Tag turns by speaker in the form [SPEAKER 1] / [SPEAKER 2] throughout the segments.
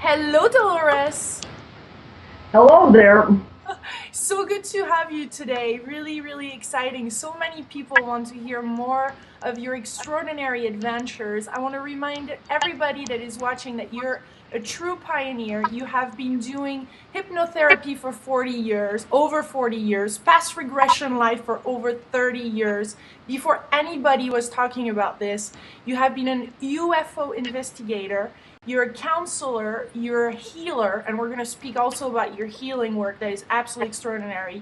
[SPEAKER 1] Hello, Dolores.
[SPEAKER 2] Hello there.
[SPEAKER 1] So good to have you today. Really, really exciting. So many people want to hear more of your extraordinary adventures. I want to remind everybody that is watching that you're a true pioneer. You have been doing hypnotherapy for 40 years, over 40 years, past regression life for over 30 years. Before anybody was talking about this, you have been an UFO investigator. You're a counselor, you're a healer, and we're going to speak also about your healing work that is absolutely extraordinary.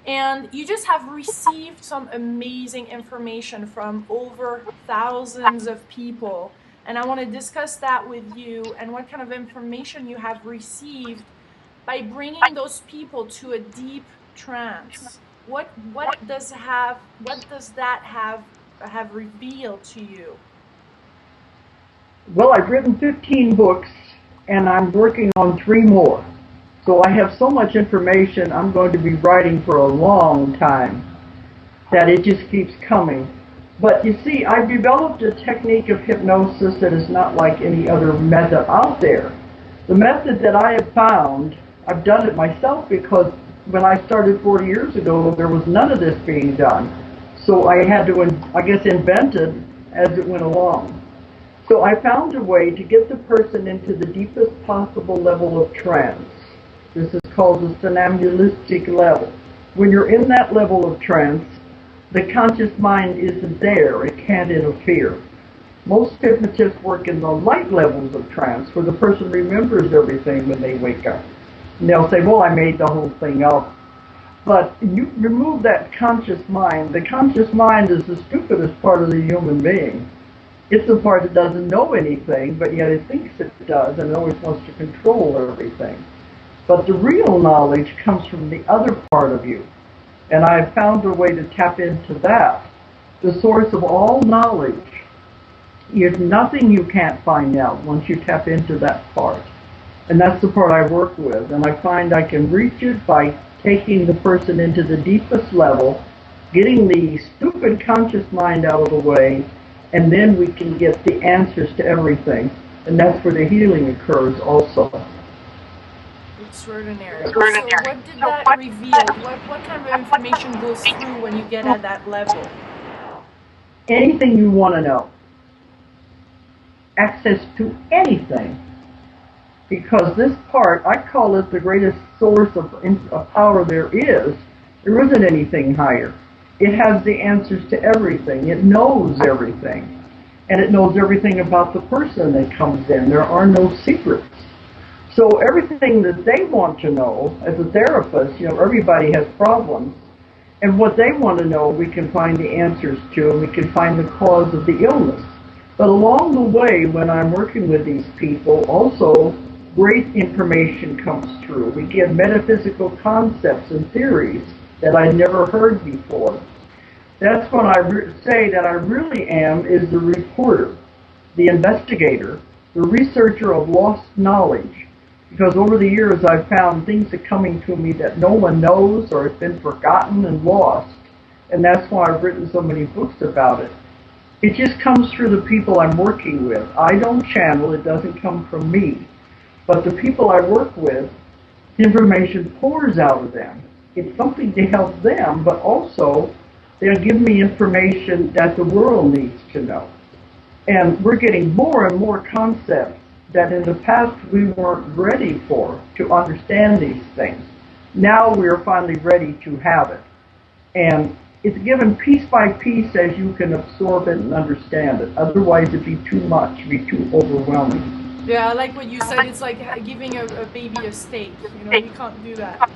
[SPEAKER 1] And you just have received some amazing information from over thousands of people. And I want to discuss that with you and what kind of information you have received by bringing those people to a deep trance. What does that have revealed to you?
[SPEAKER 2] Well, I've written 15 books, and I'm working on 3 more. So I have so much information I'm going to be writing for a long time that it just keeps coming. But you see, I've developed a technique of hypnosis that is not like any other method out there. The method that I have found, I've done it myself because when I started 40 years ago, there was none of this being done. So I had to, I guess, invent it as it went along. So I found a way to get the person into the deepest possible level of trance. This is called the somnambulistic level. When you're in that level of trance, the conscious mind isn't there. It can't interfere. Most hypnotists work in the light levels of trance where the person remembers everything when they wake up. And they'll say, well, I made the whole thing up. But you remove that conscious mind. The conscious mind is the stupidest part of the human being. It's the part that doesn't know anything, but yet it thinks it does and always wants to control everything. But the real knowledge comes from the other part of you. And I've found a way to tap into that. The source of all knowledge is nothing you can't find out once you tap into that part. And that's the part I work with. And I find I can reach it by taking the person into the deepest level, getting the stupid conscious mind out of the way, and then we can get the answers to everything. And that's where the healing occurs also.
[SPEAKER 1] Extraordinary. So what did that reveal? What kind of information goes through when you get at that level?
[SPEAKER 2] Anything you want to know. Access to anything. Because this part, I call it the greatest source of power there is. There isn't anything higher. It has the answers to everything. It knows everything. And it knows everything about the person that comes in. There are no secrets. So everything that they want to know, as a therapist, everybody has problems. And what they want to know, we can find the answers to, and we can find the cause of the illness. But along the way, when I'm working with these people, also great information comes through. We get metaphysical concepts and theories that I never heard before. That's when I say that I really am is the reporter, the investigator, the researcher of lost knowledge. Because over the years I've found things are coming to me that no one knows or has been forgotten and lost. And that's why I've written so many books about it. It just comes through the people I'm working with. I don't channel, it doesn't come from me. But the people I work with, information pours out of them. It's something to help them, but also they'll give me information that the world needs to know. And we're getting more and more concepts that in the past we weren't ready for, to understand these things. Now we're finally ready to have it. And it's given piece by piece as you can absorb it and understand it. Otherwise it'd be too much, it'd be too overwhelming.
[SPEAKER 1] Yeah, I like what you said. It's like giving a baby a steak. You can't do that.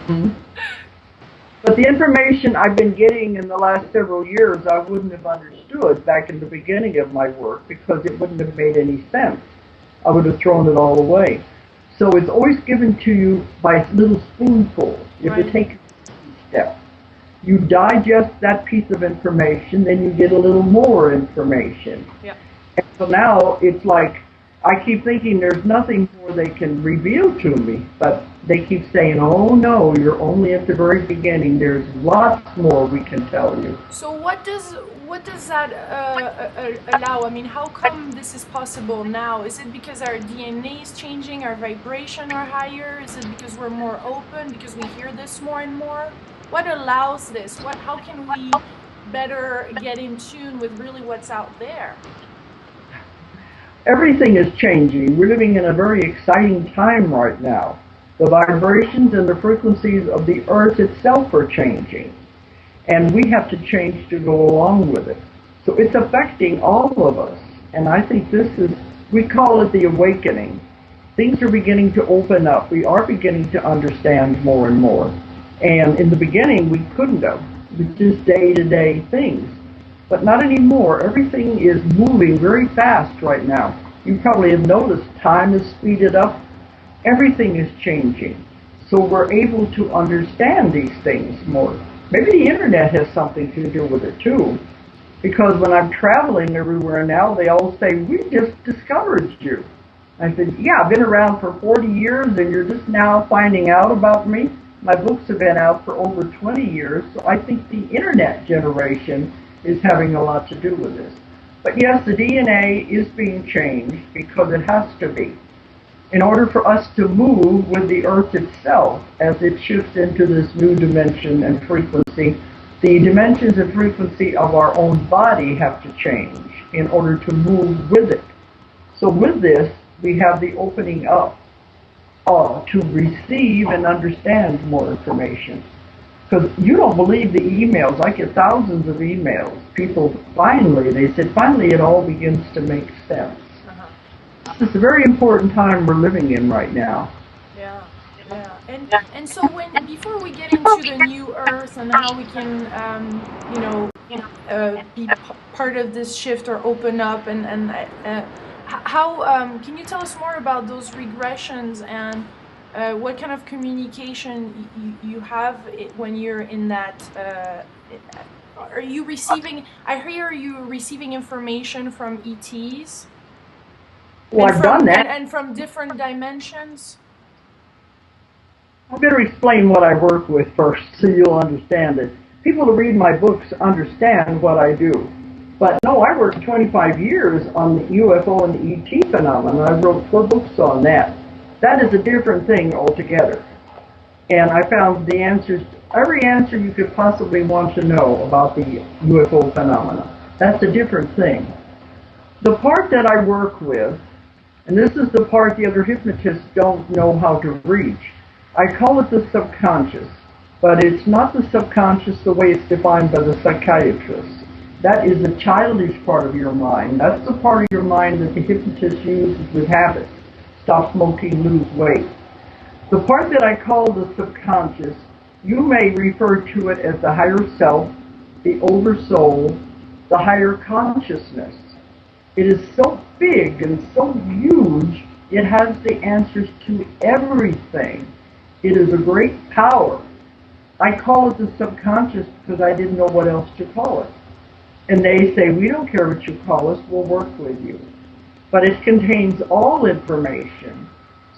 [SPEAKER 2] Mm-hmm. But the information I've been getting in the last several years, I wouldn't have understood back in the beginning of my work because it wouldn't have made any sense. I would have thrown it all away. So it's always given to you by little spoonfuls. You have to take a step. You digest that piece of information, then you get a little more information.
[SPEAKER 1] Yeah.
[SPEAKER 2] And so now it's like I keep thinking there's nothing more they can reveal to me, but they keep saying, oh no, you're only at the very beginning. There's lots more we can tell you.
[SPEAKER 1] So what does that allow? I mean, how come this is possible now? Is it because our DNA is changing, our vibration are higher? Is it because we're more open, because we hear this more and more? What allows this? How can we better get in tune with really what's out there?
[SPEAKER 2] Everything is changing. We're living in a very exciting time right now. The vibrations and the frequencies of the earth itself are changing. And we have to change to go along with it. So it's affecting all of us. And I think we call it the awakening. Things are beginning to open up. We are beginning to understand more and more. And in the beginning, we couldn't have. It was just day-to-day things. But not anymore. Everything is moving very fast right now. You probably have noticed time is speeded up. Everything is changing. So we're able to understand these things more. Maybe the internet has something to do with it too. Because when I'm traveling everywhere now, they all say, we just discovered you. I said, yeah, I've been around for 40 years and you're just now finding out about me. My books have been out for over 20 years. So I think the internet generation is having a lot to do with this. But yes, the DNA is being changed because it has to be. In order for us to move with the earth itself as it shifts into this new dimension and frequency, the dimensions and frequency of our own body have to change in order to move with it. So with this, we have the opening up to receive and understand more information. Because you don't believe the emails. I get thousands of emails. People they said, finally it all begins to make sense. This is a very important time we're living in right now.
[SPEAKER 1] Yeah, yeah. And so before we get into the new earth and how we can, be part of this shift or open up how can you tell us more about those regressions and what kind of communication you have when you're in that? Are you receiving? I hear you receiving information from ETs.
[SPEAKER 2] Well, I've done that.
[SPEAKER 1] And from different dimensions.
[SPEAKER 2] I better explain what I work with first so you'll understand it. People who read my books understand what I do. But no, I worked 25 years on the UFO and the ET phenomenon. I wrote 4 books on that. That is a different thing altogether. And I found the answers, every answer you could possibly want to know about the UFO phenomenon. That's a different thing. The part that I work with, and this is the part the other hypnotists don't know how to reach, I call it the subconscious. But it's not the subconscious the way it's defined by the psychiatrists. That is the childish part of your mind. That's the part of your mind that the hypnotist uses with habits. Stop smoking, lose weight. The part that I call the subconscious, you may refer to it as the higher self, the oversoul, the higher consciousness. It is so big and so huge, it has the answers to everything. It is a great power. I call it the subconscious because I didn't know what else to call it. And they say, we don't care what you call us, we'll work with you. But it contains all information.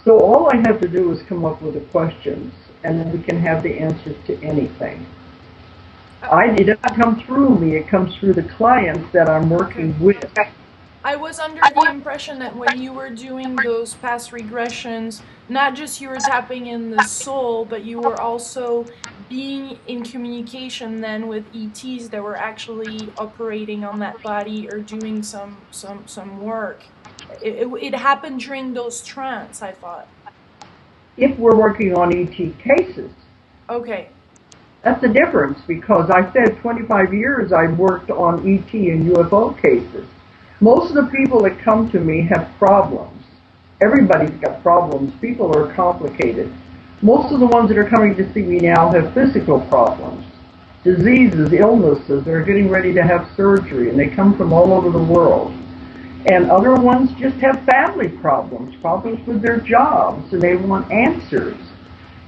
[SPEAKER 2] So all I have to do is come up with the questions, and then we can have the answers to anything. It doesn't come through me, it comes through the clients that I'm working with.
[SPEAKER 1] I was under the impression that when you were doing those past regressions, not just you were tapping in the soul, but you were also being in communication then with ETs that were actually operating on that body or doing some work. It happened during those trance, I thought.
[SPEAKER 2] If we're working on ET cases.
[SPEAKER 1] Okay.
[SPEAKER 2] That's the difference, because I said 25 years I've worked on ET and UFO cases. Most of the people that come to me have problems. Everybody's got problems. People are complicated. Most of the ones that are coming to see me now have physical problems, diseases, illnesses. They're getting ready to have surgery, and they come from all over the world. And other ones just have family problems, problems with their jobs, and they want answers.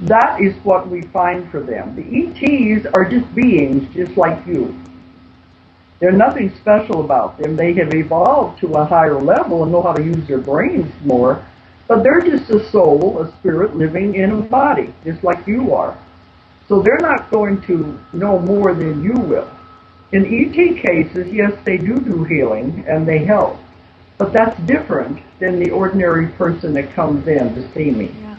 [SPEAKER 2] That is what we find for them. The ETs are just beings just like you. There's nothing special about them. They have evolved to a higher level and know how to use their brains more, but they're just a soul, a spirit living in a body, just like you are. So they're not going to know more than you will. In ET cases, yes, they do healing and they help, but that's different than the ordinary person that comes in to see me.
[SPEAKER 1] Yeah.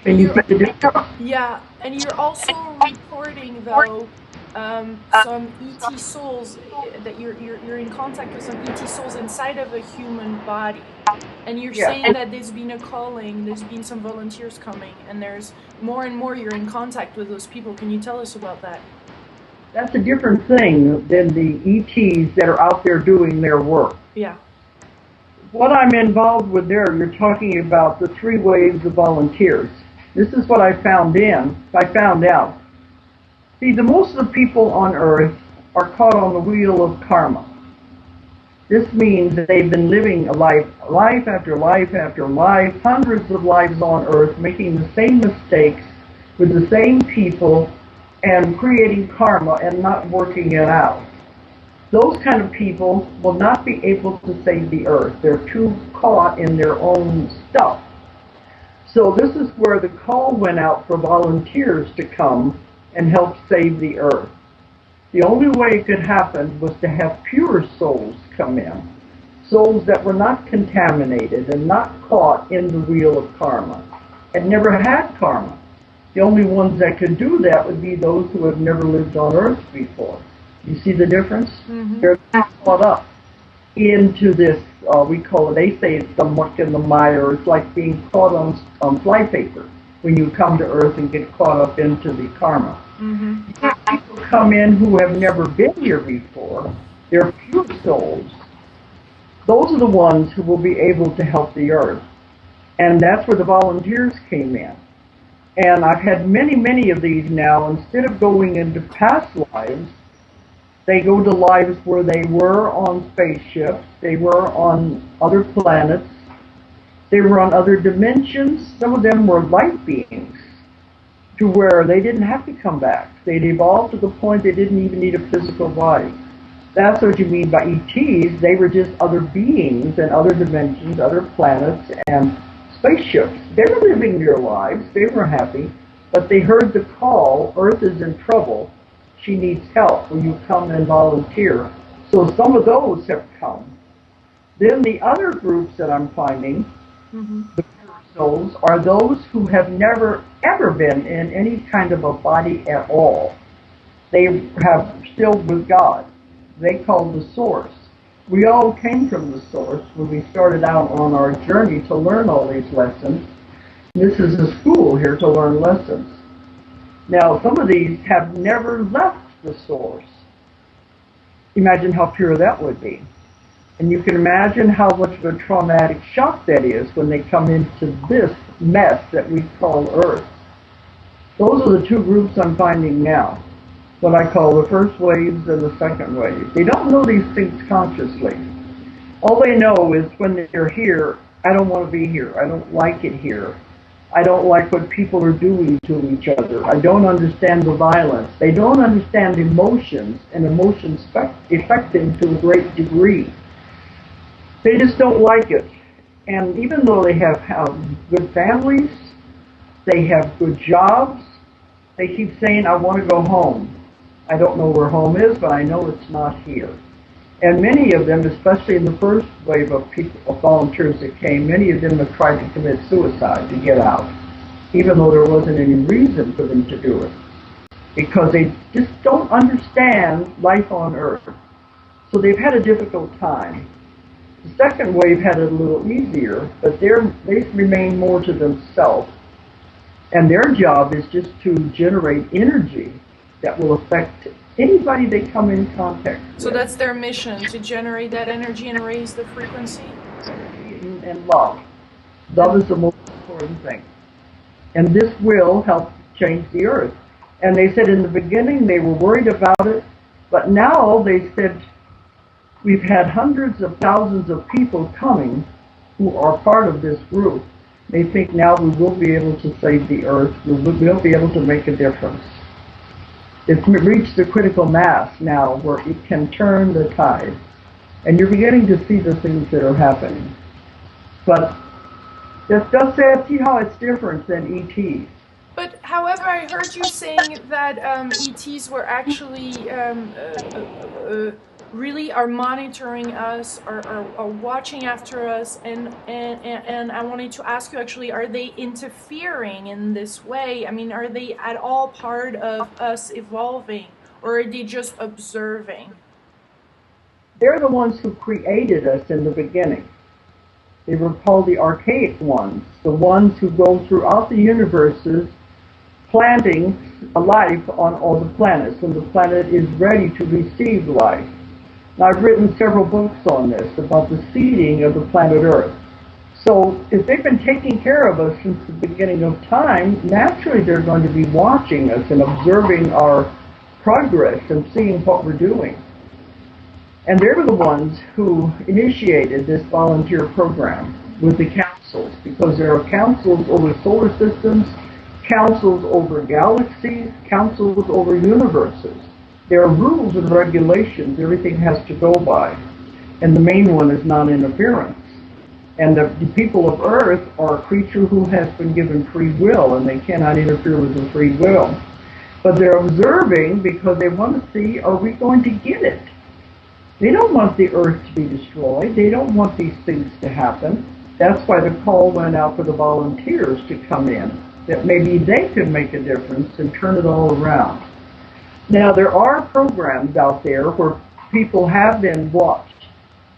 [SPEAKER 2] And you see the difference?
[SPEAKER 1] Yeah, and you're also reporting though some ET souls that you're in contact with some ET souls inside of a human body. And you're
[SPEAKER 2] Yes.
[SPEAKER 1] saying that there's been a calling, there's been some volunteers coming, and there's more and more you're in contact with those people. Can you tell us about that?
[SPEAKER 2] That's a different thing than the ETs that are out there doing their work.
[SPEAKER 1] Yeah.
[SPEAKER 2] What I'm involved with there, you're talking about the 3 waves of volunteers. This is what I found out. See, the most of the people on Earth are caught on the wheel of karma. This means that they've been living a life after life after life, hundreds of lives on Earth, making the same mistakes with the same people and creating karma and not working it out. Those kind of people will not be able to save the Earth. They're too caught in their own stuff. So this is where the call went out for volunteers to come and help save the Earth. The only way it could happen was to have pure souls come in, souls that were not contaminated and not caught in the wheel of karma, and never had karma. The only ones that could do that would be those who have never lived on Earth before. You see the difference? Mm-hmm. They're caught up into this, we call it, they say it's the muck and the mire. It's like being caught on flypaper when you come to Earth and get caught up into the karma. Mm-hmm. People come in who have never been here before. They're pure souls. Those are the ones who will be able to help the Earth. And that's where the volunteers came in. And I've had many of these now. Instead of going into past lives, they go to lives where they were on spaceships, they were on other planets, they were on other dimensions. Some of them were light beings, to where they didn't have to come back. They'd evolved to the point they didn't even need a physical body. That's what you mean by ETs. They were just other beings and other dimensions, other planets, and spaceships. They were living their lives. They were happy, but they heard the call, Earth is in trouble. She needs help. Will you come and volunteer? So some of those have come. Then the other groups that I'm finding, the pure souls, are those who have never ever been in any kind of a body at all. They have still with God. They call the source. We all came from the source when we started out on our journey to learn all these lessons. This is a school here to learn lessons. Now, some of these have never left the source. Imagine how pure that would be. And you can imagine how much of a traumatic shock that is when they come into this mess that we call Earth. Those are the 2 groups I'm finding now, what I call the first waves and the second wave. They don't know these things consciously. All they know is when they're here, I don't want to be here. I don't like it here. I don't like what people are doing to each other. I don't understand the violence. They don't understand emotions, and emotions affect them to a great degree. They just don't like it. And even though they have good families, they have good jobs, they keep saying, I want to go home. I don't know where home is, but I know it's not here. And many of them, especially in the first wave of volunteers that came, many of them have tried to commit suicide to get out, even though there wasn't any reason for them to do it, because they just don't understand life on Earth. So they've had a difficult time. The second wave had it a little easier, but they remain more to themselves. And their job is just to generate energy that will affect anybody they come in contact with.
[SPEAKER 1] So that's their mission, to generate that energy and raise the frequency?
[SPEAKER 2] And love. Love is the most important thing. And this will help change the Earth. And they said in the beginning they were worried about it, but now they said, we've had hundreds of thousands of people coming who are part of this group. They think now we will be able to save the Earth. We will be able to make a difference. It's reached the critical mass now where it can turn the tide. And you're beginning to see the things that are happening. But just see how it's different than ETs.
[SPEAKER 1] But however, I heard you saying that ETs were actually really are monitoring us, are watching after us, and I wanted to ask you actually, are they interfering in this way? I mean, are they at all part of us evolving, or are they just observing?
[SPEAKER 2] They're the ones who created us in the beginning. They were called the archaic ones, the ones who go throughout the universes planting a life on all the planets when the planet is ready to receive life. Now, I've written several books on this about the seeding of the planet Earth. So if they've been taking care of us since the beginning of time, naturally they're going to be watching us and observing our progress and seeing what we're doing. And they were the ones who initiated this volunteer program with the councils, because there are councils over solar systems, councils over galaxies, councils over universes. There are rules and regulations everything has to go by. And the main one is non-interference. And the people of Earth are a creature who has been given free will, and they cannot interfere with the free will. But they're observing because they want to see, are we going to get it? They don't want the Earth to be destroyed. They don't want these things to happen. That's why the call went out for the volunteers to come in, that maybe they could make a difference and turn it all around. Now, there are programs out there where people have been watched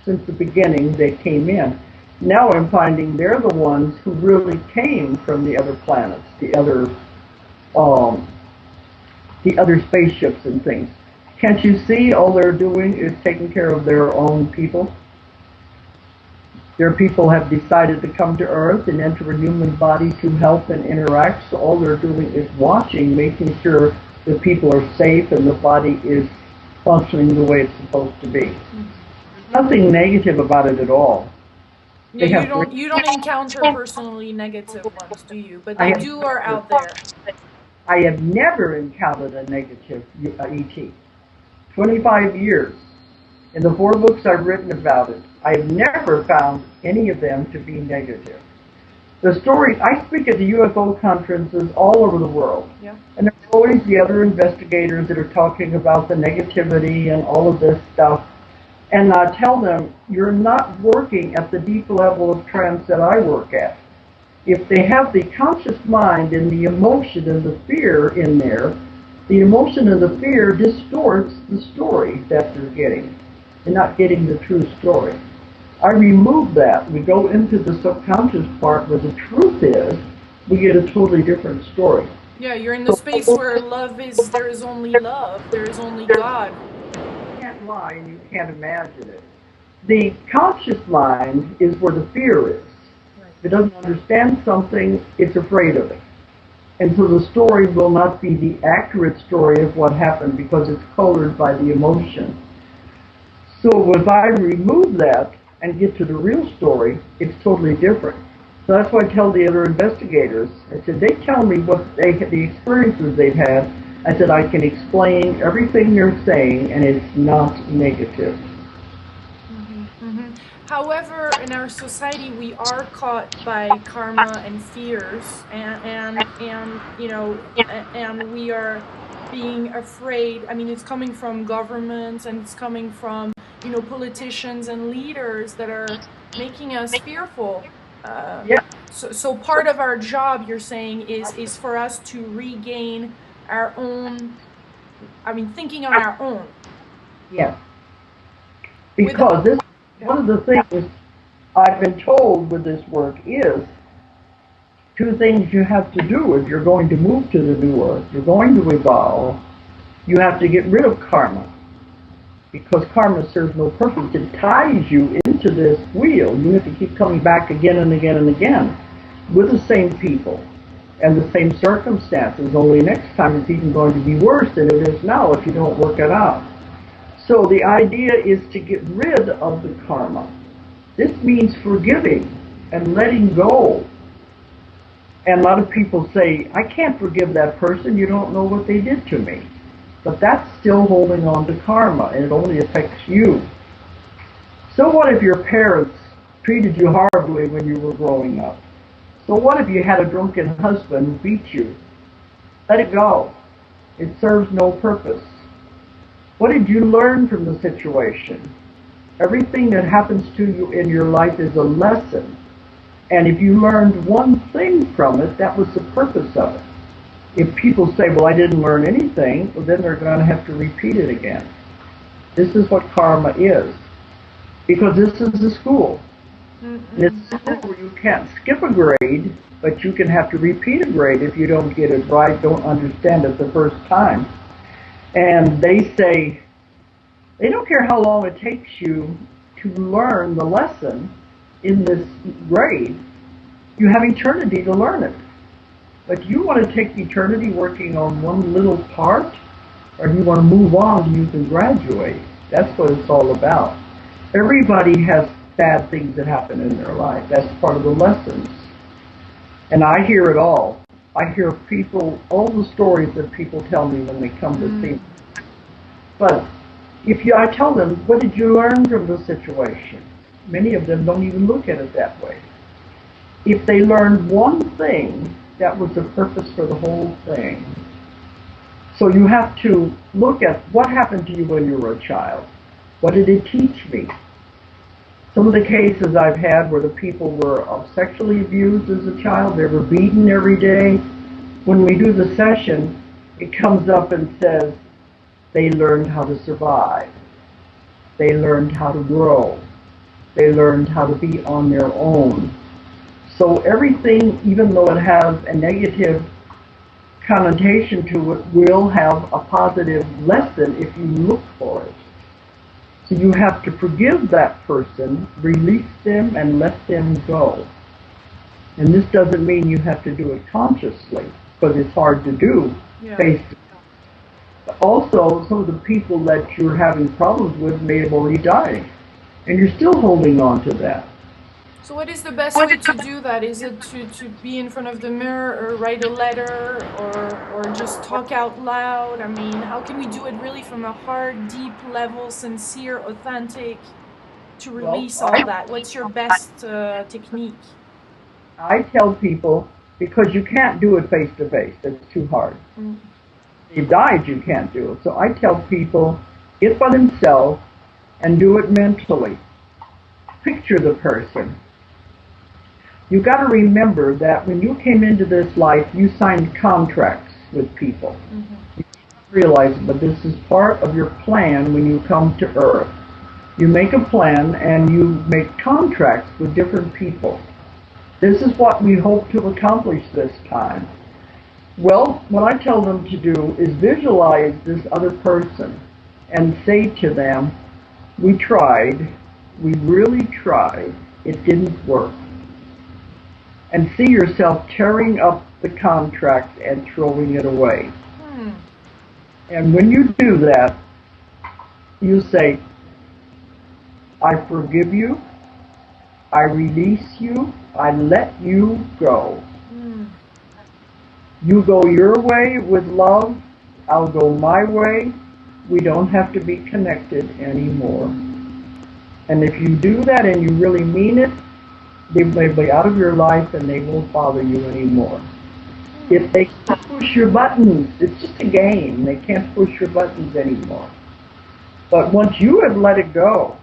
[SPEAKER 2] since the beginning they came in. Now I'm finding they're the ones who really came from the other planets, the other spaceships and things. Can't you see all they're doing is taking care of their own people? Their people have decided to come to Earth and enter a human body to help and interact, so all they're doing is watching, making sure the people are safe and the body is functioning the way it's supposed to be. There's nothing negative about it at all.
[SPEAKER 1] Yeah, you don't encounter personally negative ones, do you? But they are out there.
[SPEAKER 2] I have never encountered a negative ET. 25 years. In the 4 books I've written about it, I have never found any of them to be negative. The story, I speak at the UFO conferences all over the world.
[SPEAKER 1] Yeah.
[SPEAKER 2] And there's always the other investigators that are talking about the negativity and all of this stuff. And I tell them, you're not working at the deep level of trance that I work at. If they have the conscious mind and the emotion and the fear in there, the emotion and the fear distorts the story that they're getting. They're not getting the true story. I remove that. We go into the subconscious part where the truth is, we get a totally different story.
[SPEAKER 1] Yeah, you're in the space where love is, there is only love, there is only God.
[SPEAKER 2] You can't lie and you can't imagine it. The conscious mind is where the fear is. If it doesn't understand something, it's afraid of it. And so the story will not be the accurate story of what happened because it's colored by the emotion. So if I remove that and get to the real story, it's totally different. So that's why I tell the other investigators, I said, they tell me what the experiences they've had. I said, I can explain everything they're saying, and it's not negative.
[SPEAKER 1] However, in our society, we are caught by karma and fears, and you know, and we are being afraid. I mean, it's coming from governments, and it's coming from, you know, politicians and leaders that are making us fearful.
[SPEAKER 2] Yeah.
[SPEAKER 1] So part of our job, you're saying, is for us to regain our own. I mean, thinking on our own.
[SPEAKER 2] Yeah. Because this. One of the things I've been told with this work is 2 things you have to do if you're going to move to the new earth. You're going to evolve. You have to get rid of karma, because karma serves no purpose. It ties you into this wheel. You have to keep coming back again and again and again with the same people and the same circumstances, only next time it's even going to be worse than it is now if you don't work it out. So the idea is to get rid of the karma. This means forgiving and letting go. And a lot of people say, I can't forgive that person. You don't know what they did to me. But that's still holding on to karma, and it only affects you. So what if your parents treated you horribly when you were growing up? So what if you had a drunken husband who beat you? Let it go. It serves no purpose. What did you learn from the situation? Everything that happens to you in your life is a lesson. And if you learned one thing from it, that was the purpose of it. If people say, well, I didn't learn anything, well, then they're going to have to repeat it again. This is what karma is. Because this is the school. It's a school where you can't skip a grade, but you can have to repeat a grade if you don't get it right, don't understand it the first time. And they say, they don't care how long it takes you to learn the lesson in this grade. You have eternity to learn it. But you want to take eternity working on one little part, or do you want to move on so you can graduate? That's what it's all about. Everybody has bad things that happen in their life. That's part of the lessons. And I hear it all. I hear people, all the stories that people tell me when they come to see me. But I tell them, what did you learn from the situation? Many of them don't even look at it that way. If they learned one thing, that was the purpose for the whole thing. So you have to look at what happened to you when you were a child. What did it teach me? Some of the cases I've had where the people were sexually abused as a child, they were beaten every day. When we do the session, it comes up and says they learned how to survive. They learned how to grow. They learned how to be on their own. So everything, even though it has a negative connotation to it, will have a positive lesson if you look for it. So you have to forgive that person, release them, and let them go. And this doesn't mean you have to do it consciously, because it's hard to do.
[SPEAKER 1] Yeah.
[SPEAKER 2] Also, some of the people that you're having problems with may have already died, and you're still holding on to that.
[SPEAKER 1] So what is the best way to do that? Is it to be in front of the mirror or write a letter or just talk out loud? I mean, how can we do it really from a heart, deep level, sincere, authentic, to release all that? What's your best technique?
[SPEAKER 2] I tell people, because you can't do it face to face, it's too hard. If you died, you can't do it. So I tell people, get by themselves and do it mentally. Picture the person. You got to remember that when you came into this life, you signed contracts with people. You don't realize it, but this is part of your plan when you come to Earth. You make a plan and you make contracts with different people. This is what we hope to accomplish this time. Well, what I tell them to do is visualize this other person and say to them, we tried, we really tried, it didn't work. And see yourself tearing up the contract and throwing it away. And when you do that, you say, I forgive you, I release you, I let you go. You go your way with love, I'll go my way. We don't have to be connected anymore. And if you do that and you really mean it, they will be out of your life and they won't bother you anymore. If they can't push your buttons, it's just a game. They can't push your buttons anymore. But once you have let it go,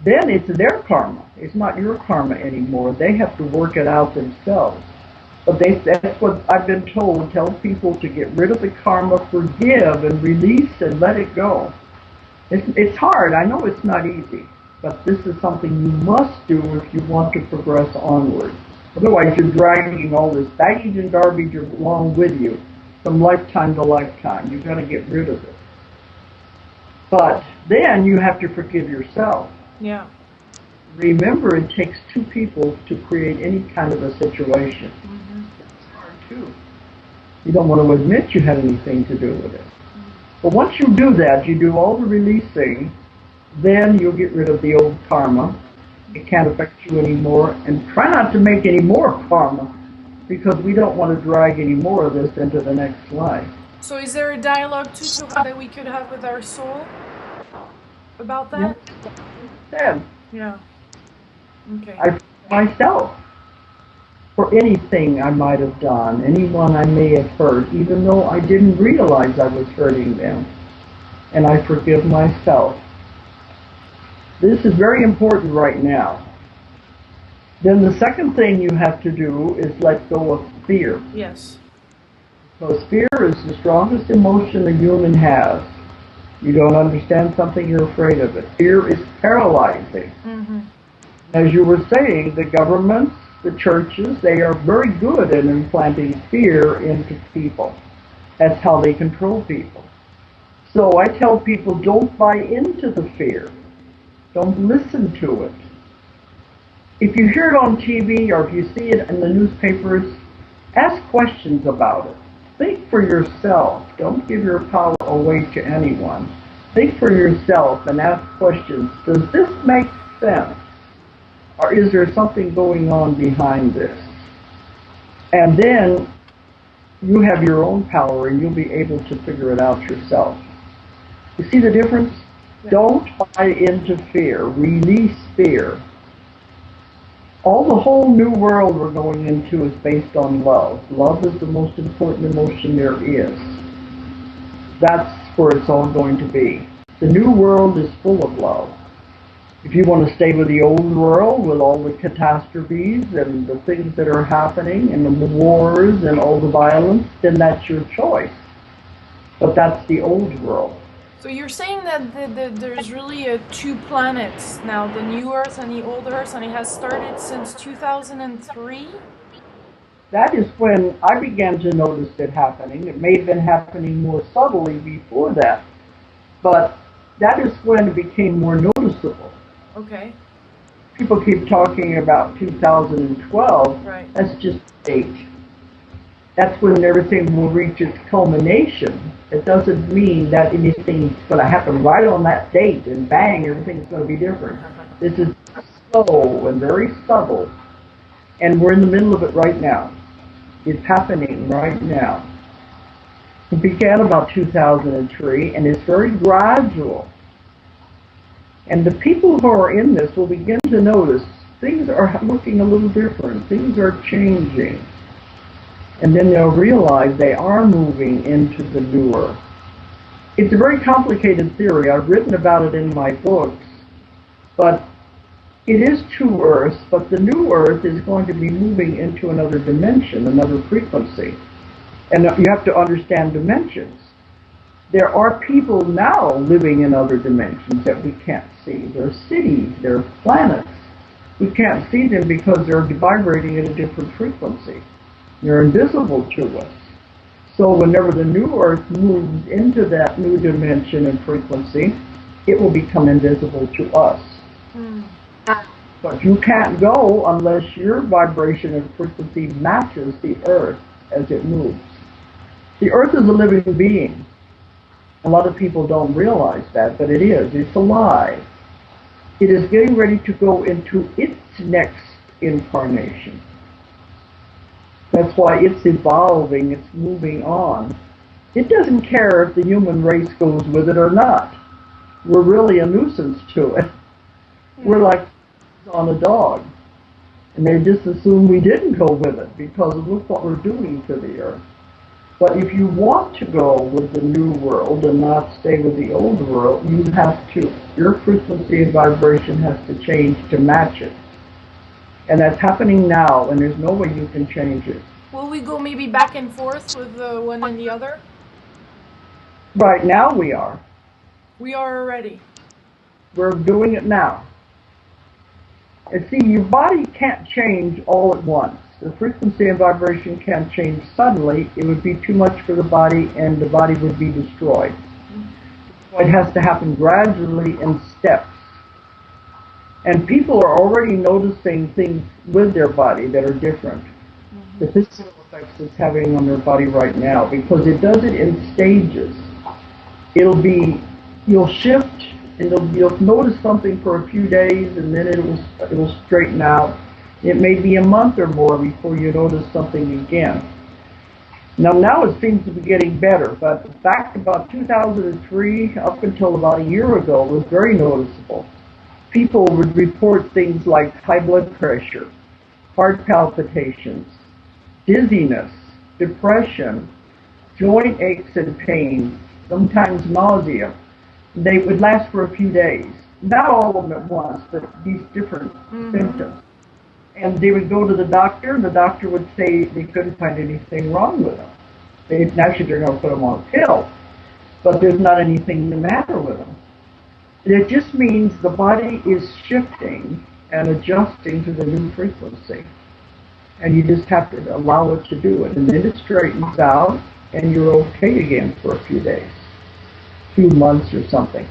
[SPEAKER 2] then it's their karma. It's not your karma anymore. They have to work it out themselves. But that's what I've been told. Tell people to get rid of the karma, forgive and release and let it go. It's hard. I know it's not easy. But this is something you must do if you want to progress onward. Otherwise, you're dragging all this baggage and garbage along with you from lifetime to lifetime. You've got to get rid of it. But then you have to forgive yourself.
[SPEAKER 1] Yeah.
[SPEAKER 2] Remember, it takes two people to create any kind of a situation. It's hard, too. You don't want to admit you had anything to do with it. But once you do that, you do all the releasing, then you'll get rid of the old karma. It can't affect you anymore. And try not to make any more karma, because we don't want to drag any more of this into the next life.
[SPEAKER 1] So is there a dialogue too that we could have with our soul about that?
[SPEAKER 2] Then
[SPEAKER 1] Yeah. Okay.
[SPEAKER 2] I forgive myself for anything I might have done, anyone I may have hurt, even though I didn't realize I was hurting them. And I forgive myself. This is very important right now. Then the second thing you have to do is let go of fear.
[SPEAKER 1] Yes.
[SPEAKER 2] Because fear is the strongest emotion a human has. You don't understand something, you're afraid of it. Fear is paralyzing.
[SPEAKER 1] Mm-hmm.
[SPEAKER 2] As you were saying, the governments, the churches, they are very good at implanting fear into people. That's how they control people. So I tell people, don't buy into the fear. Don't listen to it. If you hear it on TV or if you see it in the newspapers, ask questions about it. Think for yourself. Don't give your power away to anyone. Think for yourself and ask questions. Does this make sense? Or is there something going on behind this? And then you have your own power and you'll be able to figure it out yourself. You see the difference?
[SPEAKER 1] Yeah.
[SPEAKER 2] Don't buy into fear. Release fear. The whole new world we're going into is based on love. Love is the most important emotion there is. That's where it's all going to be. The new world is full of love. If you want to stay with the old world, with all the catastrophes and the things that are happening and the wars and all the violence, then that's your choice. But that's the old world.
[SPEAKER 1] So you're saying that there's really two planets now, the new Earth and the old Earth, and it has started since 2003?
[SPEAKER 2] That is when I began to notice it happening. It may have been happening more subtly before that, but that is when it became more noticeable.
[SPEAKER 1] Okay.
[SPEAKER 2] People keep talking about 2012.
[SPEAKER 1] Right.
[SPEAKER 2] That's just a date. That's when everything will reach its culmination. It doesn't mean that anything's going to happen right on that date and bang, everything's going to be different. This is slow and very subtle, and we're in the middle of it right now. It's happening right now. It began about 2003, and it's very gradual. And the people who are in this will begin to notice things are looking a little different. Things are changing. And then they'll realize they are moving into the new Earth. It's a very complicated theory. I've written about it in my books. But it is two Earths, but the new Earth is going to be moving into another dimension, another frequency. And you have to understand dimensions. There are people now living in other dimensions that we can't see. There are cities, there are planets. We can't see them because they're vibrating at a different frequency. They're invisible to us. So whenever the new Earth moves into that new dimension and frequency, it will become invisible to us. But you can't go unless your vibration and frequency matches the Earth as it moves. The Earth is a living being. A lot of people don't realize that, but it is. It's alive. It is getting ready to go into its next incarnation. That's why it's evolving, it's moving on. It doesn't care if the human race goes with it or not. We're really a nuisance to it. We're like on a dog. And they just assume we didn't go with it because look what we're doing to the Earth. But if you want to go with the new world and not stay with the old world, you have to, your frequency and vibration has to change to match it. And that's happening now, and there's no way you can change it.
[SPEAKER 1] Will we go maybe back and forth with the one and the other?
[SPEAKER 2] Right now we are.
[SPEAKER 1] We are already.
[SPEAKER 2] We're doing it now. And see, your body can't change all at once. The frequency and vibration can't change suddenly. It would be too much for the body, and the body would be destroyed. So it has to happen gradually in steps. And people are already noticing things with their body that are different. The physical effects it's having on their body right now, because it does it in stages. You'll shift, and you'll notice something for a few days, and then it will straighten out. It may be a month or more before you notice something again. Now it seems to be getting better, but back about 2003 up until about a year ago it was very noticeable. People would report things like high blood pressure, heart palpitations, dizziness, depression, joint aches and pains, sometimes nausea. They would last for a few days. Not all of them at once, but these different symptoms. And they would go to the doctor, and the doctor would say they couldn't find anything wrong with them. Actually, they're going to put them on a pill, but there's not anything the matter with them. It just means the body is shifting and adjusting to the new frequency. And you just have to allow it to do it. And then it straightens out, and you're okay again for a few days, few months or something.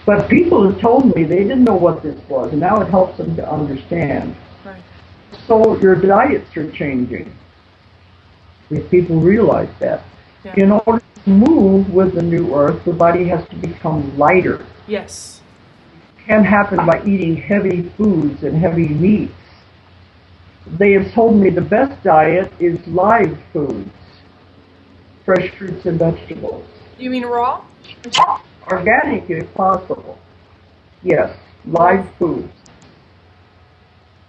[SPEAKER 2] But people have told me they didn't know what this was, and now it helps them to understand.
[SPEAKER 1] Right.
[SPEAKER 2] So your diets are changing. If people realize that.
[SPEAKER 1] Yeah.
[SPEAKER 2] In order to move with the new earth, the body has to become lighter.
[SPEAKER 1] Yes.
[SPEAKER 2] It can happen by eating heavy foods and heavy meats. They have told me the best diet is live foods, fresh fruits and vegetables.
[SPEAKER 1] You mean raw?
[SPEAKER 2] Organic if possible. Yes, live foods.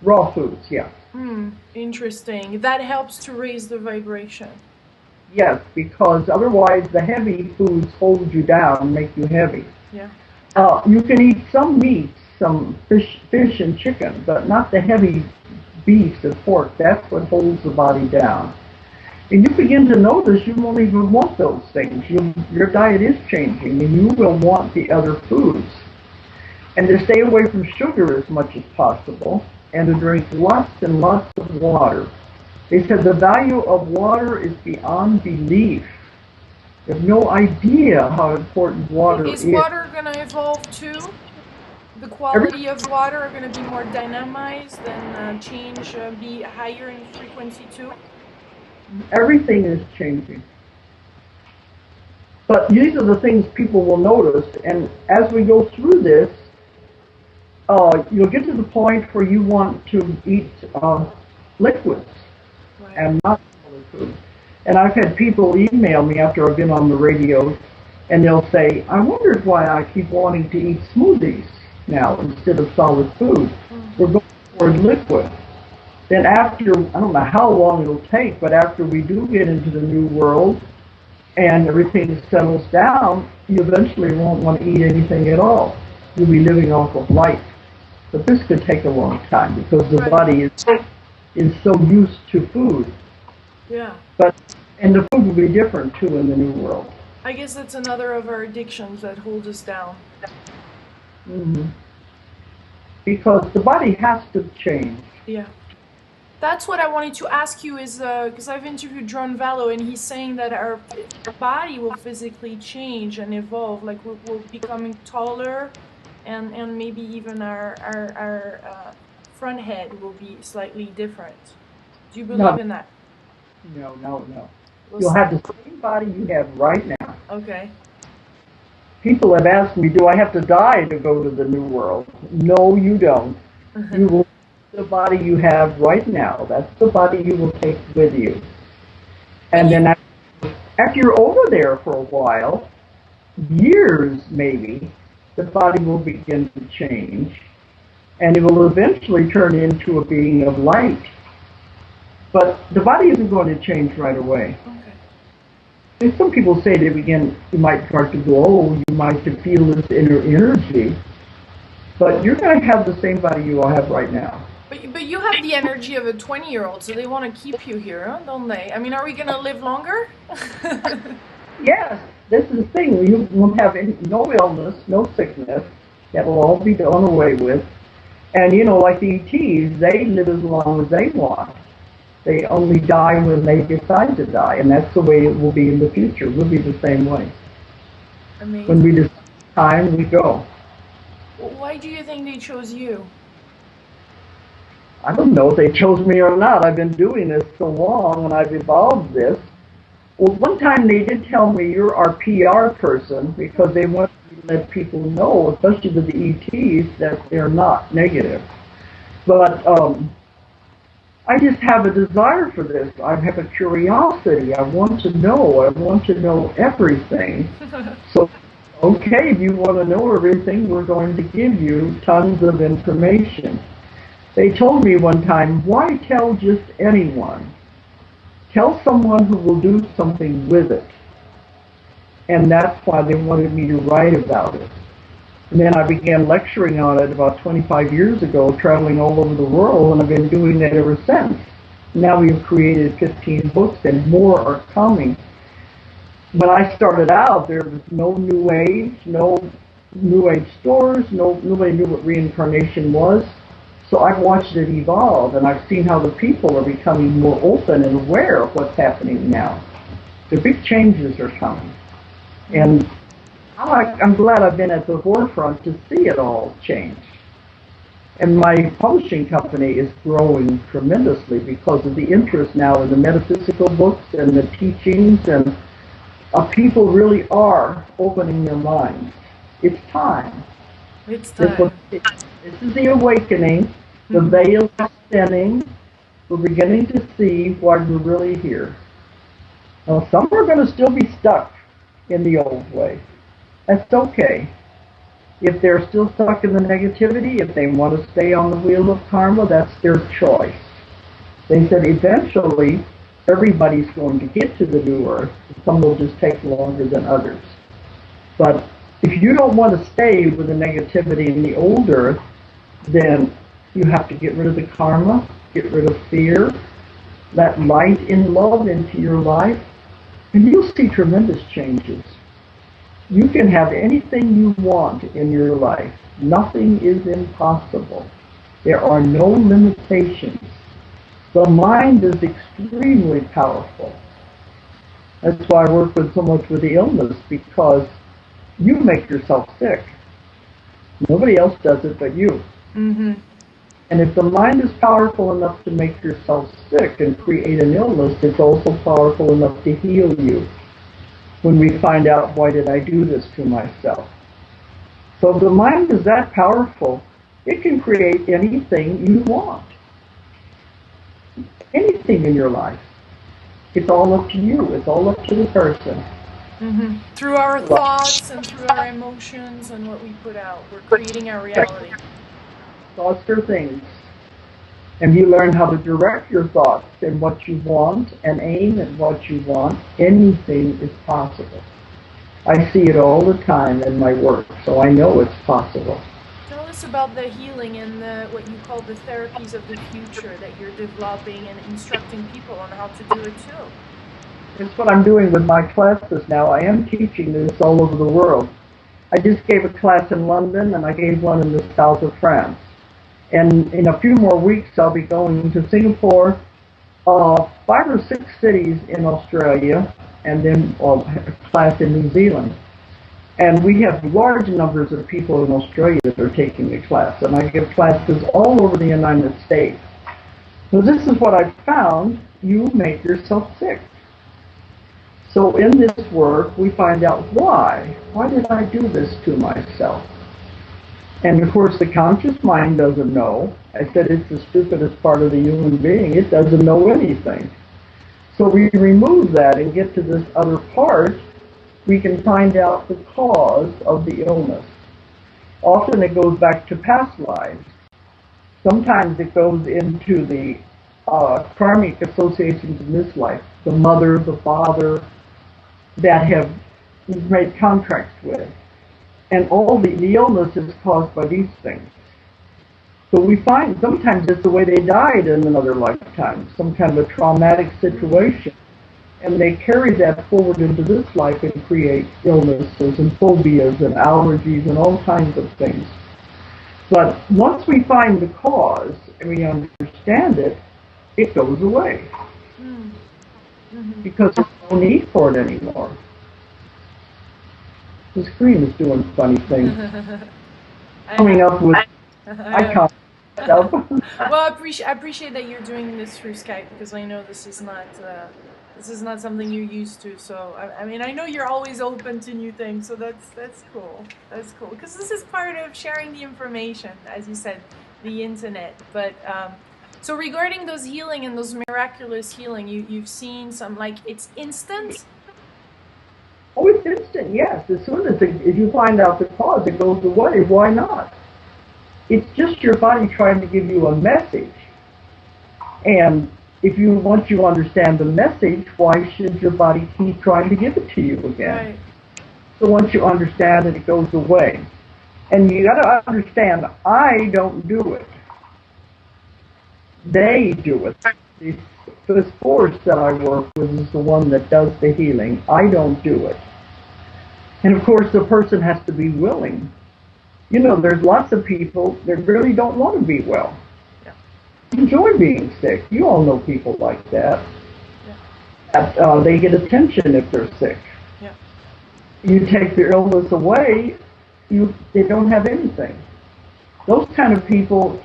[SPEAKER 2] Raw foods, yeah.
[SPEAKER 1] Interesting. That helps to raise the vibration.
[SPEAKER 2] Yes, because otherwise the heavy foods hold you down, make you heavy.
[SPEAKER 1] Yeah.
[SPEAKER 2] You can eat some meat, some fish and chicken, but not the heavy beef and pork. That's what holds the body down. And you begin to notice you won't even want those things. Your diet is changing, and you will want the other foods. And to stay away from sugar as much as possible, and to drink lots and lots of water. They said the value of water is beyond belief. You have no idea how important water is.
[SPEAKER 1] Is water going to evolve too? The quality of water are going to be more dynamized and change, be higher in frequency too?
[SPEAKER 2] Everything is changing. But these are the things people will notice, and as we go through this, you'll get to the point where you want to eat liquids and not solid food. And I've had people email me after I've been on the radio, and they'll say, I wondered why I keep wanting to eat smoothies now instead of solid food. We're going toward liquid. Then after, I don't know how long it'll take, but after we do get into the new world and everything settles down, you eventually won't want to eat anything at all. You'll be living off of light. But this could take a long time because the body is so used to food.
[SPEAKER 1] Yeah.
[SPEAKER 2] And the food will be different too in the new world.
[SPEAKER 1] I guess that's another of our addictions that hold us down.
[SPEAKER 2] Because the body has to change.
[SPEAKER 1] Yeah. That's what I wanted to ask you is, because I've interviewed John Vallow, and he's saying that our body will physically change and evolve, like we're becoming taller, and maybe even our front head will be slightly different. Do you believe in that?
[SPEAKER 2] No. You'll have the same body you have right now.
[SPEAKER 1] Okay.
[SPEAKER 2] People have asked me, do I have to die to go to the new world? No, you don't. You will the body you have right now. That's the body you will take with you. And then after you're over there for a while, years maybe, the body will begin to change. And it will eventually turn into a being of light. But the body isn't going to change right away.
[SPEAKER 1] Okay.
[SPEAKER 2] And some people say you might start to glow, you might feel this inner energy, but you're going to have the same body you all have right now.
[SPEAKER 1] But you have the energy of a 20-year-old, so they want to keep you here, huh? Don't they? I mean, are we going to live longer?
[SPEAKER 2] Yes, this is the thing. You won't have no illness, no sickness. That will all be done away with. And, like the ETs, they live as long as they want. They only die when they decide to die, and that's the way it will be in the future. We'll be the same way.
[SPEAKER 1] Amazing.
[SPEAKER 2] When we decide time, we go.
[SPEAKER 1] Why do you think they chose you?
[SPEAKER 2] I don't know if they chose me or not. I've been doing this so long, and I've evolved this. Well, one time they did tell me you're our PR person because they want to let people know, especially with the ETs, that they're not negative. But I just have a desire for this. I have a curiosity. I want to know. I want to know everything. So, okay, if you want to know everything, we're going to give you tons of information. They told me one time, why tell just anyone? Tell someone who will do something with it. And that's why they wanted me to write about it. And then I began lecturing on it about 25 years ago, traveling all over the world, and I've been doing that ever since. Now we've created 15 books, and more are coming. When I started out, there was no New Age, no New Age stores, nobody knew what reincarnation was. So I've watched it evolve, and I've seen how the people are becoming more open and aware of what's happening now. The big changes are coming. And I'm glad I've been at the forefront to see it all change. And my publishing company is growing tremendously because of the interest now in the metaphysical books and the teachings, and people really are opening their minds. It's time.
[SPEAKER 1] It's time.
[SPEAKER 2] This is the awakening. The veil is thinning. We're beginning to see why we're really here. Now, some are going to still be stuck in the old way. That's okay. If they're still stuck in the negativity, if they want to stay on the wheel of karma, that's their choice. They said eventually everybody's going to get to the new earth. Some will just take longer than others. But if you don't want to stay with the negativity in the old earth, then you have to get rid of the karma, get rid of fear, let light and love into your life, and you'll see tremendous changes. You can have anything you want in your life. Nothing is impossible. There are no limitations. The mind is extremely powerful. That's why I work with so much with the illness, because you make yourself sick. Nobody else does it but you.
[SPEAKER 1] Mm-hmm.
[SPEAKER 2] And if the mind is powerful enough to make yourself sick and create an illness, it's also powerful enough to heal you. When we find out, why did I do this to myself? So if the mind is that powerful, it can create anything you want. Anything in your life. It's all up to you. It's all up to the person.
[SPEAKER 1] Mm-hmm. Through our thoughts and through our emotions and what we put out, we're creating our reality.
[SPEAKER 2] Thoughts are things. And you learn how to direct your thoughts and what you want and aim at what you want, anything is possible. I see it all the time in my work, so I know it's possible.
[SPEAKER 1] Tell us about the healing and what you call the therapies of the future that you're developing and instructing people on how to do it too.
[SPEAKER 2] It's what I'm doing with my classes now. I am teaching this all over the world. I just gave a class in London, and I gave one in the south of France. And in a few more weeks, I'll be going to Singapore, 5 or 6 cities in Australia, and then a class in New Zealand. And we have large numbers of people in Australia that are taking the class, and I give classes all over the United States. So this is what I've found: you make yourself sick. So in this work, we find out why. Why did I do this to myself? And of course, the conscious mind doesn't know. I said it's the stupidest part of the human being. It doesn't know anything. So we remove that and get to this other part. We can find out the cause of the illness. Often it goes back to past lives. Sometimes it goes into the karmic associations in this life. The mother, the father that have made contracts with. And all the illness is caused by these things. So we find sometimes it's the way they died in another lifetime, some kind of a traumatic situation. And they carry that forward into this life and create illnesses and phobias and allergies and all kinds of things. But once we find the cause and we understand it, it goes away. Mm-hmm. Because there's no need for it anymore. The screen is doing funny things. Coming up with icons.
[SPEAKER 1] Well, I appreciate that you're doing this through Skype, because I know this is not something you're used to. So I mean, I know you're always open to new things. So that's cool. That's cool, because this is part of sharing the information, as you said, the internet. But So regarding those healing and those miraculous healing, you've seen some, like, it's instant?
[SPEAKER 2] Oh, it's instant, yes. As soon as if you find out the cause, it goes away. Why not? It's just your body trying to give you a message. And if you once you understand the message, why should your body keep trying to give it to you again?
[SPEAKER 1] Right.
[SPEAKER 2] So once you understand it, it goes away. And you got to understand, I don't do it. They do it. This force that I work with is the one that does the healing. I don't do it. And of course, the person has to be willing. You know, there's lots of people that really don't want to be well.
[SPEAKER 1] Yeah.
[SPEAKER 2] Enjoy being sick. You all know people like that.
[SPEAKER 1] Yeah.
[SPEAKER 2] They get attention if they're sick.
[SPEAKER 1] Yeah.
[SPEAKER 2] You take their illness away, they don't have anything. Those kind of people,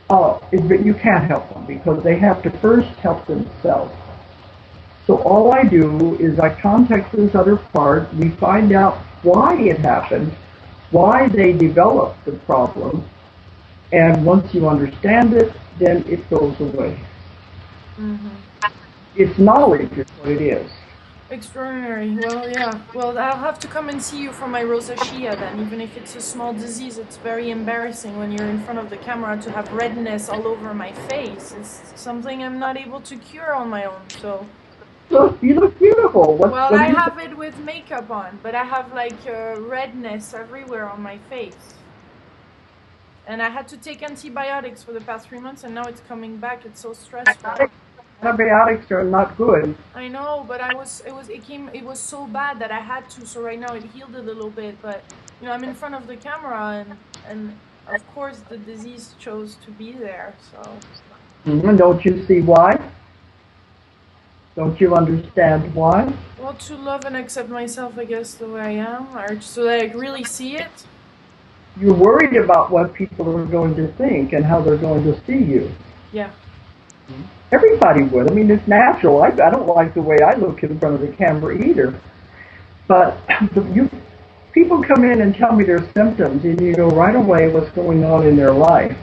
[SPEAKER 2] you can't help them because they have to first help themselves. So all I do is I contact this other part, we find out why it happened, why they developed the problem, and once you understand it, then it goes away.
[SPEAKER 1] Mm-hmm.
[SPEAKER 2] It's knowledge is what it is.
[SPEAKER 1] Extraordinary. Well, yeah. Well, I'll have to come and see you for my rosacea then. Even if it's a small disease, it's very embarrassing when you're in front of the camera to have redness all over my face. It's something I'm not able to cure on my own, so...
[SPEAKER 2] So you look beautiful.
[SPEAKER 1] Well, I have it with makeup on, but I have like redness everywhere on my face. And I had to take antibiotics for the past 3 months, and now it's coming back. It's so stressful.
[SPEAKER 2] Antibiotics are not good.
[SPEAKER 1] I know, but it was so bad that I had to. So right now it healed a little bit, but you know, I'm in front of the camera, and of course the disease chose to be there. So.
[SPEAKER 2] Don't you see why? Don't you understand why?
[SPEAKER 1] Well, to love and accept myself, I guess, the way I am, or so that I really see it.
[SPEAKER 2] You're worried about what people are going to think and how they're going to see you.
[SPEAKER 1] Yeah.
[SPEAKER 2] Everybody would. I mean, it's natural. I don't like the way I look in front of the camera either. But people come in and tell me their symptoms, and you know right away what's going on in their life.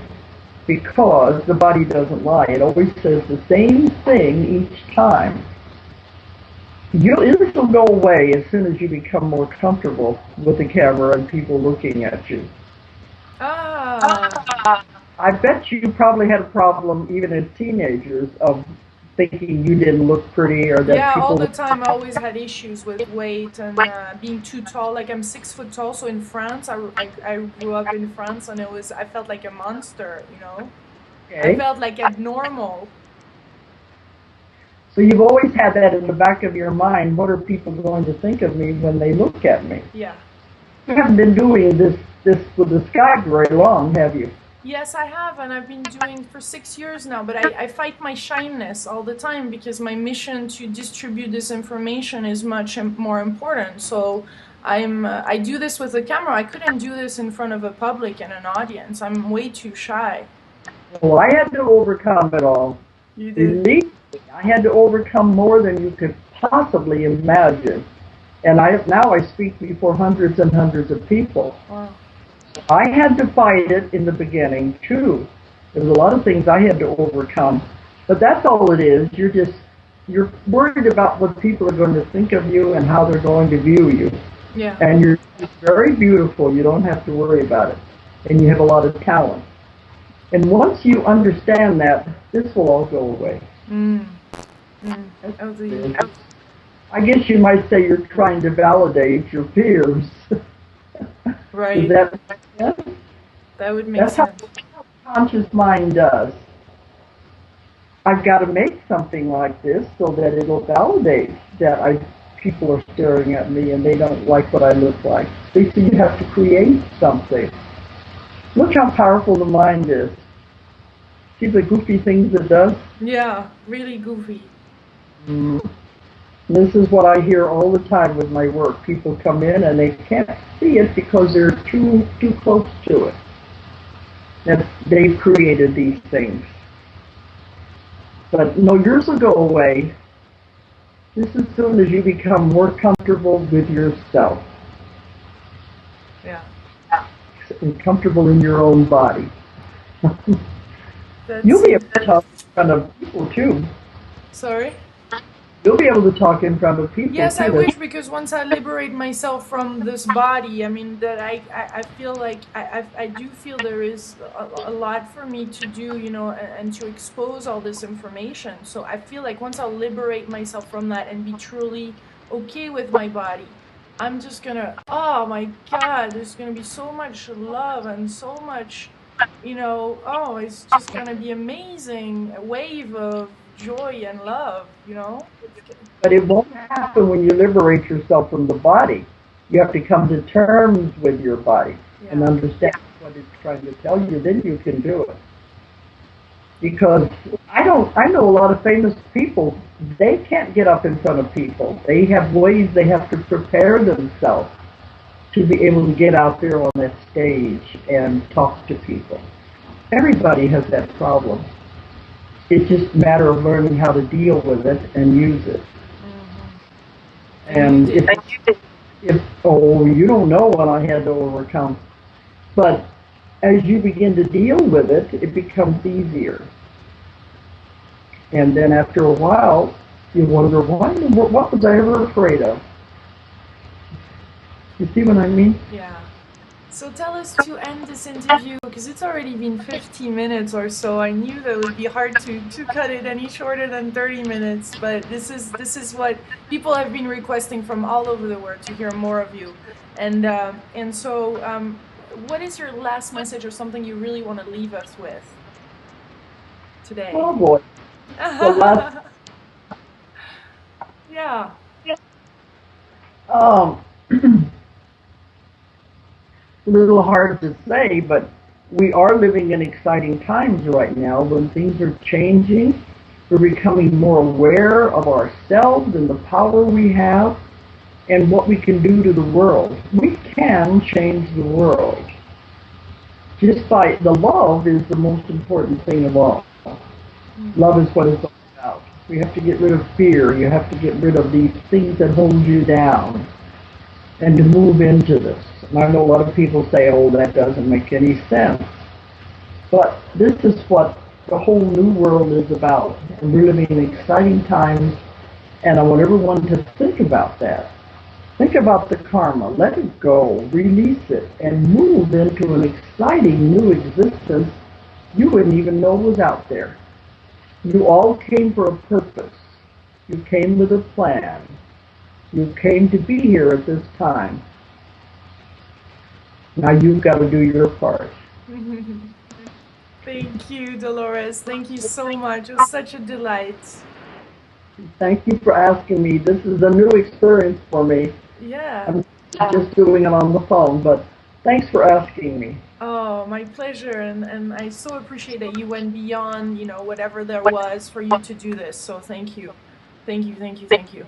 [SPEAKER 2] Because the body doesn't lie. It always says the same thing each time. This will go away as soon as you become more comfortable with the camera and people looking at you. I bet you probably had a problem even as teenagers of thinking you didn't look pretty or that people...
[SPEAKER 1] Yeah, all the time I always had issues with weight and being too tall. Like I'm 6 foot tall, so in France, I grew up in France, and I felt like a monster, you know? Okay. I felt like abnormal.
[SPEAKER 2] So you've always had that in the back of your mind, what are people going to think of me when they look at me?
[SPEAKER 1] Yeah.
[SPEAKER 2] You haven't been doing this with the sky very long, have you?
[SPEAKER 1] Yes, I have, and I've been doing for 6 years now, but I fight my shyness all the time because my mission to distribute this information is much more important. So I do this with a camera. I couldn't do this in front of a public and an audience. I'm way too shy.
[SPEAKER 2] Well, I had to overcome it all.
[SPEAKER 1] You did?
[SPEAKER 2] Believe me, I had to overcome more than you could possibly imagine. And now I speak before hundreds and hundreds of people.
[SPEAKER 1] Wow.
[SPEAKER 2] I had to fight it in the beginning, too. There was a lot of things I had to overcome. But that's all it is. You're worried about what people are going to think of you and how they're going to view you.
[SPEAKER 1] Yeah.
[SPEAKER 2] And you're very beautiful. You don't have to worry about it. And you have a lot of talent. And once you understand that, this will all go away. I guess you might say you're trying to validate your peers.
[SPEAKER 1] Right.
[SPEAKER 2] Does that make sense?
[SPEAKER 1] That would make sense.
[SPEAKER 2] That's how the conscious mind does. I've got to make something like this so that it'll validate that people are staring at me and they don't like what I look like. So you have to create something. Look how powerful the mind is. See the goofy things it does?
[SPEAKER 1] Yeah, really goofy.
[SPEAKER 2] This is what I hear all the time with my work. People come in and they can't see it because they're too close to it. That they've created these things. But no, yours will go away. Just as soon as you become more comfortable with yourself.
[SPEAKER 1] Yeah.
[SPEAKER 2] And comfortable in your own body.
[SPEAKER 1] That's
[SPEAKER 2] You'll be able to talk in front of people too.
[SPEAKER 1] sorry.
[SPEAKER 2] You'll be able to talk in front of people
[SPEAKER 1] Yes, I
[SPEAKER 2] too. That's,
[SPEAKER 1] wish, because once I liberate myself from this body, I mean that I feel like I do feel there is a lot for me to do, you know, and to expose all this information. So I feel like once I'll liberate myself from that and be truly okay with my body, I'm just gonna, oh my God, there's gonna be so much love and so much, you know, oh, it's just gonna be amazing, a wave of joy and love, you know.
[SPEAKER 2] but it won't happen when you liberate yourself from the body. You have to come to terms with your body and
[SPEAKER 1] Yeah.
[SPEAKER 2] understand what it's trying to tell you. Then you can do it. Because I know a lot of famous people. They can't get up in front of people. They have ways they have to prepare themselves to be able to get out there on that stage and talk to people. Everybody has that problem. It's just a matter of learning how to deal with it and use it.
[SPEAKER 1] Hmm. And you
[SPEAKER 2] And
[SPEAKER 1] did it.
[SPEAKER 2] if oh, you don't know what I had to overcome, but as you begin to deal with it, it becomes easier. And then after a while, you wonder, what was I ever afraid of? You see what I mean?
[SPEAKER 1] Yeah. So tell us to end this interview, because it's already been 50 minutes or so. I knew that it would be hard to cut it any shorter than 30 minutes, but this is what people have been requesting from all over the world, to hear more of you. And so what is your last message or something you really want to leave us with today?
[SPEAKER 2] Oh boy. The last,
[SPEAKER 1] Yeah.
[SPEAKER 2] um, a little hard to say, but we are living in exciting times right now when things are changing. We're becoming more aware of ourselves and the power we have and what we can do to the world. We can change the world. Just by the love is the most important thing of all. Love is what it's all about. We have to get rid of fear. You have to get rid of these things that hold you down and to move into this. And I know a lot of people say, oh, that doesn't make any sense. But this is what the whole new world is about. And we're living in exciting times, and I want everyone to think about that. Think about the karma. Let it go. Release it. And move into an exciting new existence you wouldn't even know was out there. You all came for a purpose. You came with a plan. You came to be here at this time. Now you've got to do your part.
[SPEAKER 1] Thank you, Dolores. Thank you so much. It was such a delight.
[SPEAKER 2] Thank you for asking me. This is a new experience for me.
[SPEAKER 1] Yeah.
[SPEAKER 2] I'm just doing it on the phone, but thanks for asking me.
[SPEAKER 1] Oh, my pleasure. And I so appreciate that you went beyond, you know, whatever there was for you to do this. So thank you. Thank you, thank you, thank you.